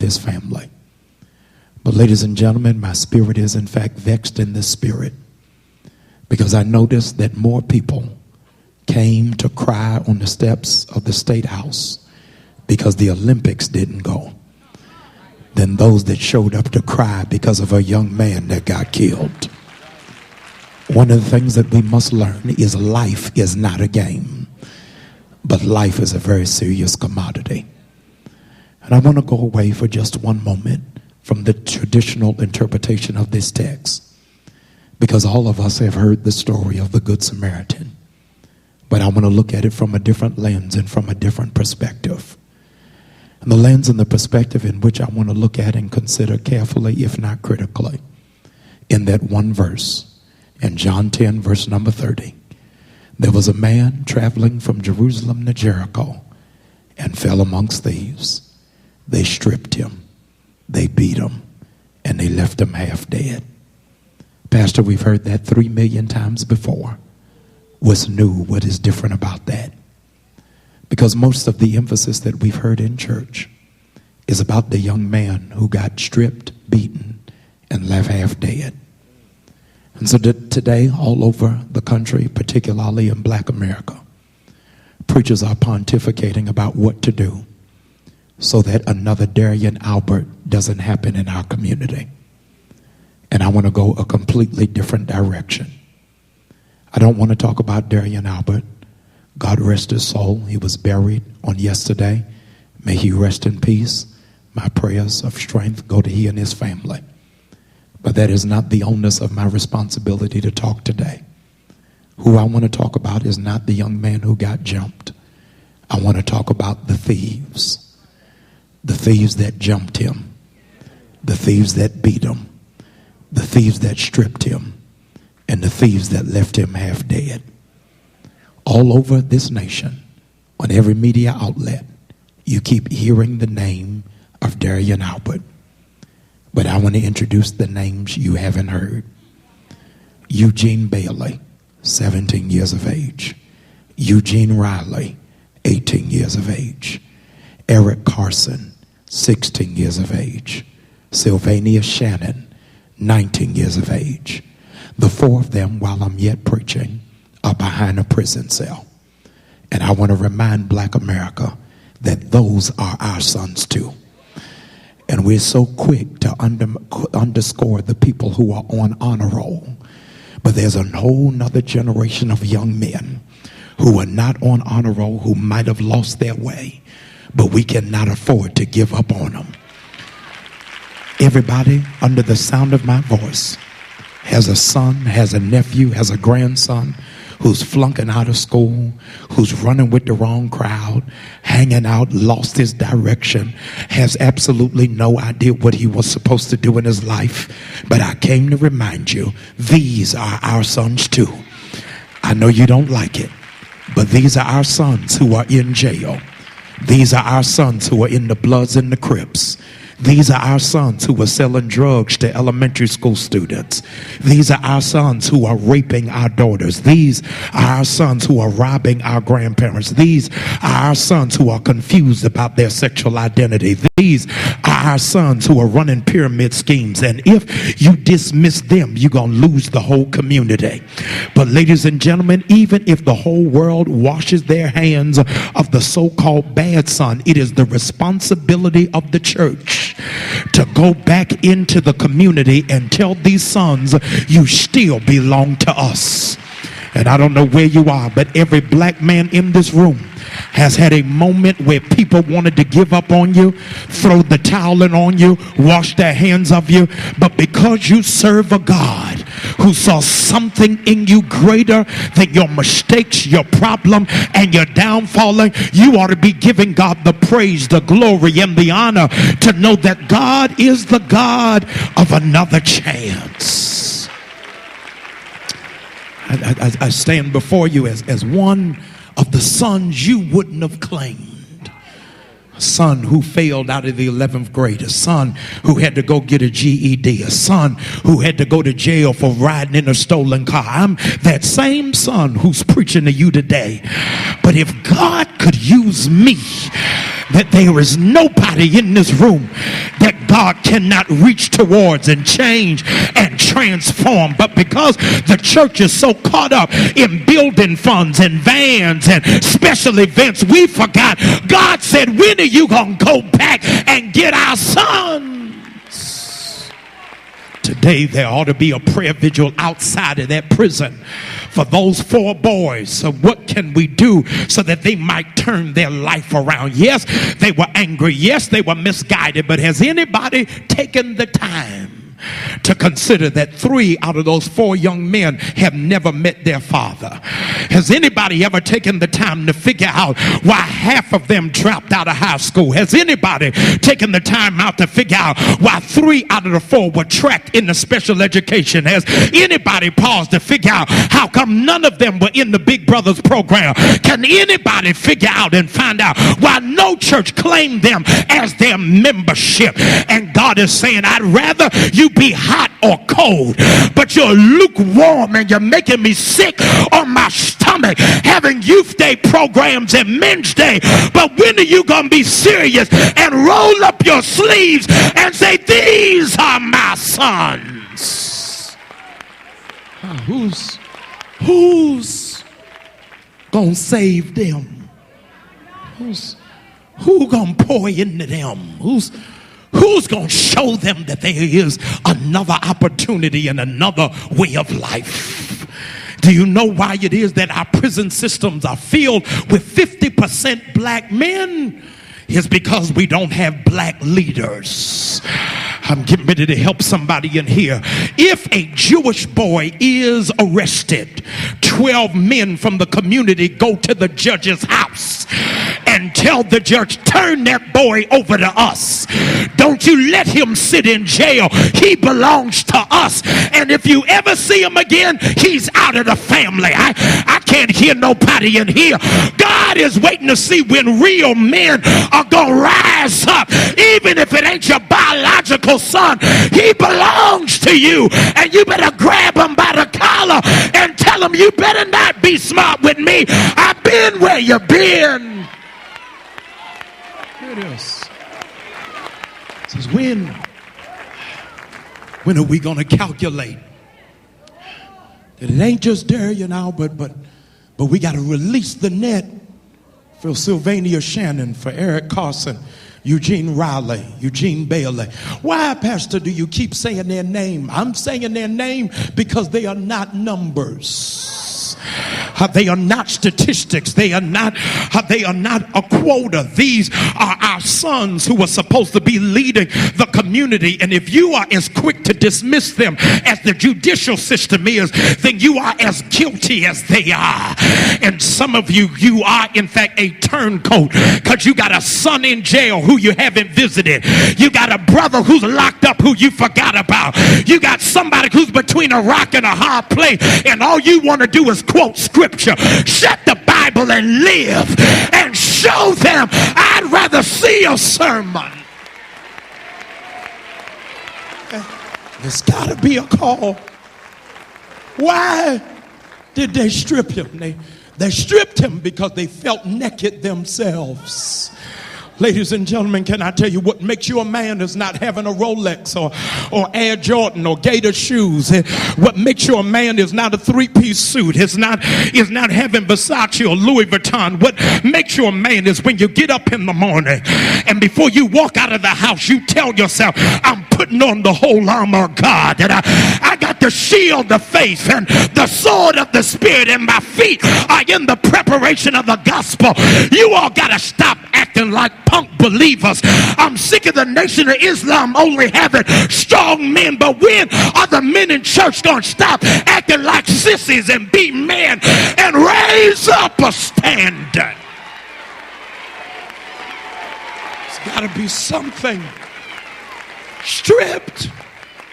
his family. But ladies and gentlemen, my spirit is in fact vexed in the spirit, because I noticed that more people came to cry on the steps of the State House because the Olympics didn't go than those that showed up to cry because of a young man that got killed. One of the things that we must learn is life is not a game, but life is a very serious commodity. And I want to go away for just one moment from the traditional interpretation of this text, because all of us have heard the story of the Good Samaritan. But I want to look at it from a different lens and from a different perspective. And the lens and the perspective in which I want to look at and consider carefully, if not critically, in that one verse, in John 10, verse number 30, there was a man traveling from Jerusalem to Jericho and fell amongst thieves. They stripped him, they beat him, and they left him half dead. Pastor, we've heard that 3 million times before. What's new? What is different about that? Because most of the emphasis that we've heard in church is about the young man who got stripped, beaten, and left half dead. And so today, all over the country, particularly in Black America, preachers are pontificating about what to do so that another Darian Albert doesn't happen in our community. And I want to go a completely different direction. I don't want to talk about Darian Albert. God rest his soul. He was buried on yesterday. May he rest in peace. My prayers of strength go to he and his family. But that is not the onus of my responsibility to talk today. Who I want to talk about is not the young man who got jumped. I want to talk about the thieves. The thieves that jumped him. The thieves that beat him. The thieves that stripped him. And the thieves that left him half dead. All over this nation, on every media outlet, you keep hearing the name of Darian Albert. But I want to introduce the names you haven't heard. Eugene Bailey, 17 years of age. Eugene Riley, 18 years of age. Eric Carson, 16 years of age. Sylvania Shannon, 19 years of age. The four of them, while I'm yet preaching, are behind a prison cell. And I want to remind Black America that those are our sons too. And we're so quick to underscore the people who are on honor roll. But there's a whole nother generation of young men who are not on honor roll, who might have lost their way, but we cannot afford to give up on them. Everybody under the sound of my voice has a son, has a nephew, has a grandson who's flunking out of school, who's running with the wrong crowd, hanging out, lost his direction, has absolutely no idea what he was supposed to do in his life. But I came to remind you, these are our sons too. I know you don't like it, but these are our sons who are in jail. These are our sons who are in the Bloods and the Crips. These are our sons who are selling drugs to elementary school students. These are our sons who are raping our daughters. These are our sons who are robbing our grandparents. These are our sons who are confused about their sexual identity. These are our sons who are running pyramid schemes. And if you dismiss them, you're going to lose the whole community. But ladies and gentlemen, even if the whole world washes their hands of the so-called bad son, it is the responsibility of the church to go back into the community and tell these sons, you still belong to us. And I don't know where you are, but every black man in this room has had a moment where people wanted to give up on you, throw the towel in on you, wash their hands of you. But because you serve a God who saw something in you greater than your mistakes, your problem, and your downfalling, you ought to be giving God the praise, the glory, and the honor to know that God is the God of another chance. I stand before you as one of the sons you wouldn't have claimed. A son who failed out of the 11th grade. A son who had to go get a GED. A son who had to go to jail for riding in a stolen car. I'm that same son who's preaching to you today. But if God could use me that there is nobody in this room that God cannot reach towards and change and transform. But because the church is so caught up in building funds and vans and special events, we forgot God said, when are you going to go back and get our sons? Today there ought to be a prayer vigil outside of that prison for those 4 boys. So what can we do so that they might turn their life around? Yes, they were angry. Yes, they were misguided. But has anybody taken the time to consider that 3 out of those 4 young men have never met their father? Has anybody ever taken the time to figure out why half of them dropped out of high school? Has anybody taken the time out to figure out why 3 out of the 4 were tracked into special education? Has anybody paused to figure out how come none of them were in the Big Brothers program? Can anybody figure out and find out why no church claimed them as their membership? And God is saying, I'd rather you be hot or cold, but you're lukewarm and you're making me sick on my stomach having youth day programs and men's day. But when are you gonna be serious and roll up your sleeves and say, these are my sons? Who's gonna save them? Who gonna pour into them? Who's going to show them that there is another opportunity and another way of life? Do you know why it is that our prison systems are filled with 50% black men? It's because we don't have black leaders. I'm getting ready to help somebody in here. If a Jewish boy is arrested, 12 men from the community go to the judge's house and tell the judge, turn that boy over to us. Don't you let him sit in jail. He belongs to us. And if you ever see him again, he's out of the family. I can't hear nobody in here. God is waiting to see when real men are going to rise up. Even if it ain't your biological son, he belongs to you. And you better grab him by the collar and tell him, you better not be smart with me. I've been where you've been. Here it is. It says, when are we going to calculate that it ain't just Darian now, but we got to release the net for Sylvania Shannon, for Eric Carson, Eugene Riley, Eugene Bailey. Why, Pastor, do you keep saying their name? I'm saying their name because they are not numbers. They are not statistics. They are not a quota. These are our sons who are supposed to be leading the community. And if you are as quick to dismiss them as the judicial system is, then you are as guilty as they are. And some of you are in fact a turncoat because you got a son in jail who you haven't visited. You got a brother who's locked up who you forgot about. You got somebody who's between a rock and a hard place, and all you want to do is quote scripture. Shut the Bible and live and show them. I'd rather see a sermon. There's got to be a call. Why did they strip him? They stripped him because they felt naked themselves. Ladies and gentlemen, can I tell you what makes you a man is not having a Rolex or Air Jordan or Gator shoes. What makes you a man is not a 3-piece suit. It's not having Versace or Louis Vuitton. What makes you a man is when you get up in the morning and before you walk out of the house, you tell yourself, I'm putting on the whole armor of God. And I got the shield of faith and the sword of the Spirit, and my feet are in the preparation of the gospel. You all got to stop acting like punk believers. I'm sick of the Nation of Islam only having strong men, but when are the men in church going to stop acting like sissies and be men and raise up a standard? It's got to be something. Stripped